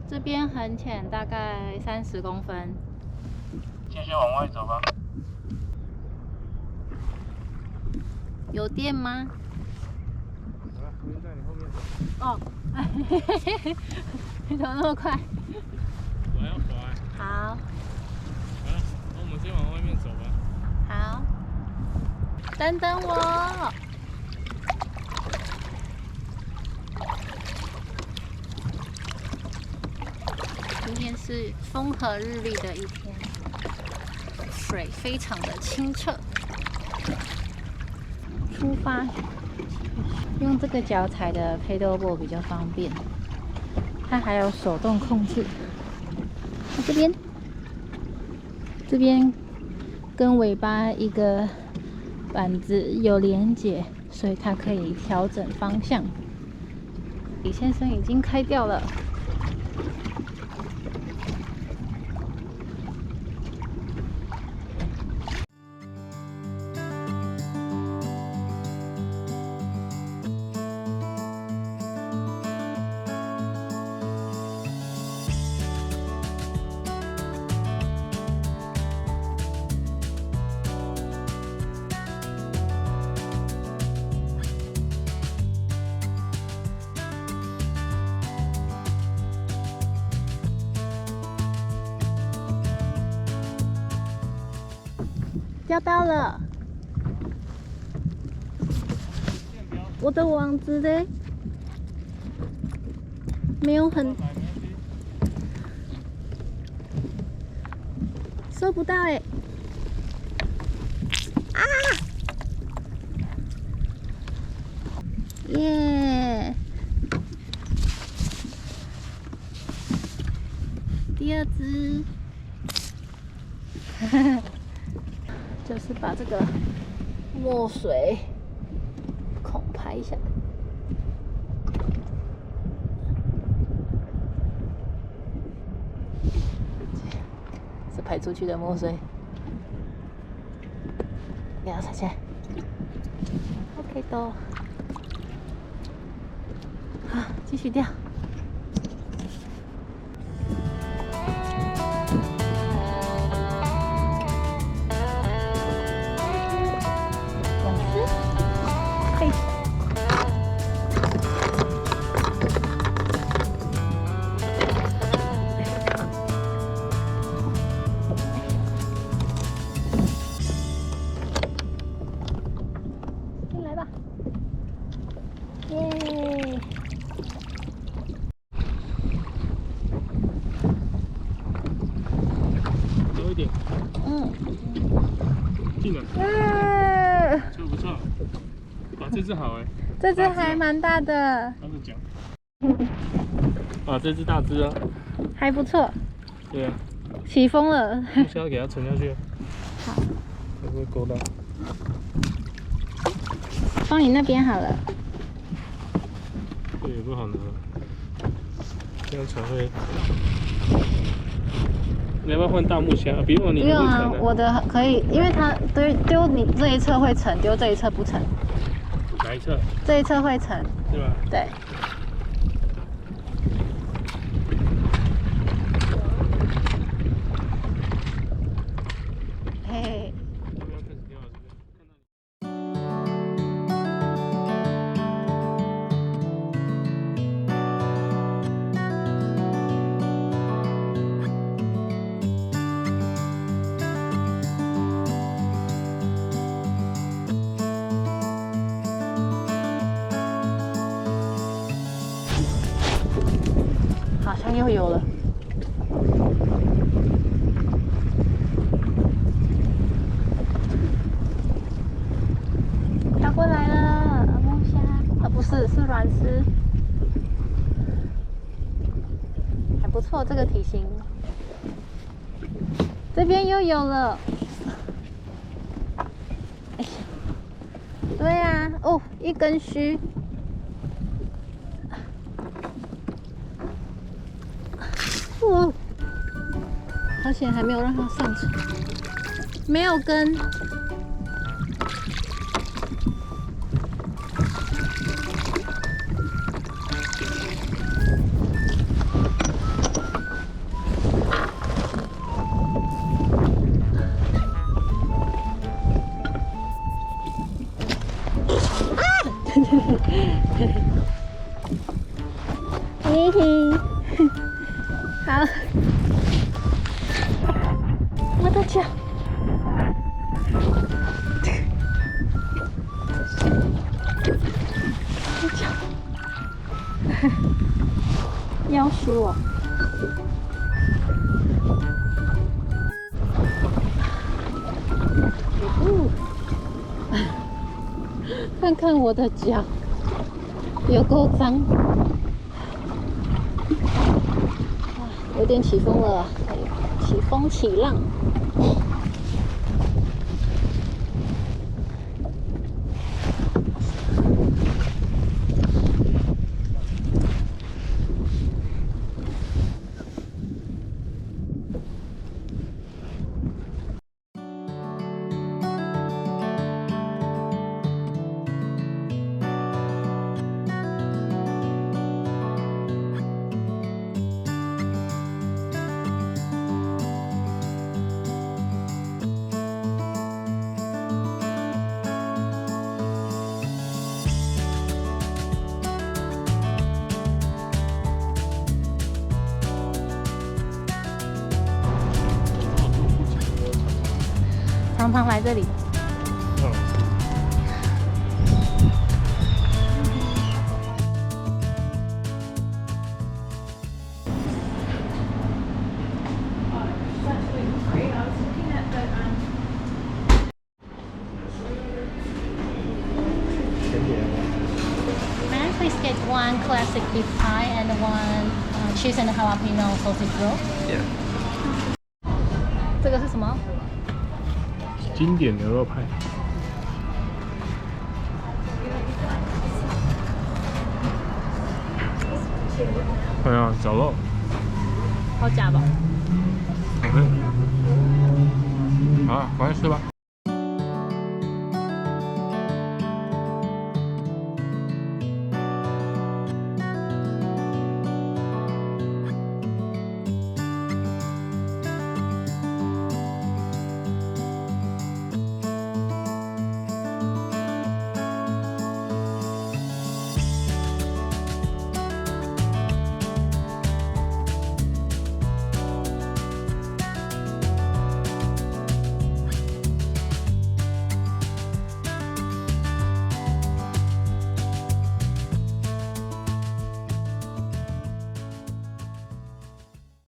这边很浅，大概30公分。继续往外走吧。有电吗？好了，我在你后面走。哦，你怎么那么快？我要滑。好。好了，那我们先往外面走吧。好。等等我。今天是风和日丽的一天，水非常的清澈。出发，用这个脚踩的 paddleboard 比较方便，它还有手动控制。这边跟尾巴一个板子有连结，所以它可以调整方向。李先生已经开掉了。钓到了，我的网子嘞，没有很收不到哎，啊，耶，第二只，就是把这个墨水孔排一下，是排出去的墨水，给它踩起来。OK 的，好，继续钓。耶！多一点。进了。不错不错。哇，这只好哎。这只还蛮大的。刚才讲。啊，这只大只啊。还不错。对啊。起风了。现在给它沉下去。好。会不会勾到？放你那边好了。这也不好拿，这样才会。你要不要换大木箱？不用，你不用啊，我的可以，因为它丢你这一侧会沉，丢这一侧不沉。哪一侧？这一侧会沉。对吧？对。嘿嘿。好像又有了。它过来了，龙虾啊，不是，是软丝，还不错，这个体型。这边又有了。哎呀，对啊，哦，一根须。哦，好险还没有让它上船，没有跟。好，我的脚，我的脚，要死我！看看我的脚，有够脏。有点起风了，起风起浪。常常来这里。May I please get one classic beef pie and one cheese and jalapeno sausage roll? Yeah. 这个是什么？经典牛肉派。看啊，绞肉。好假吧？ OK。好，赶快吃吧。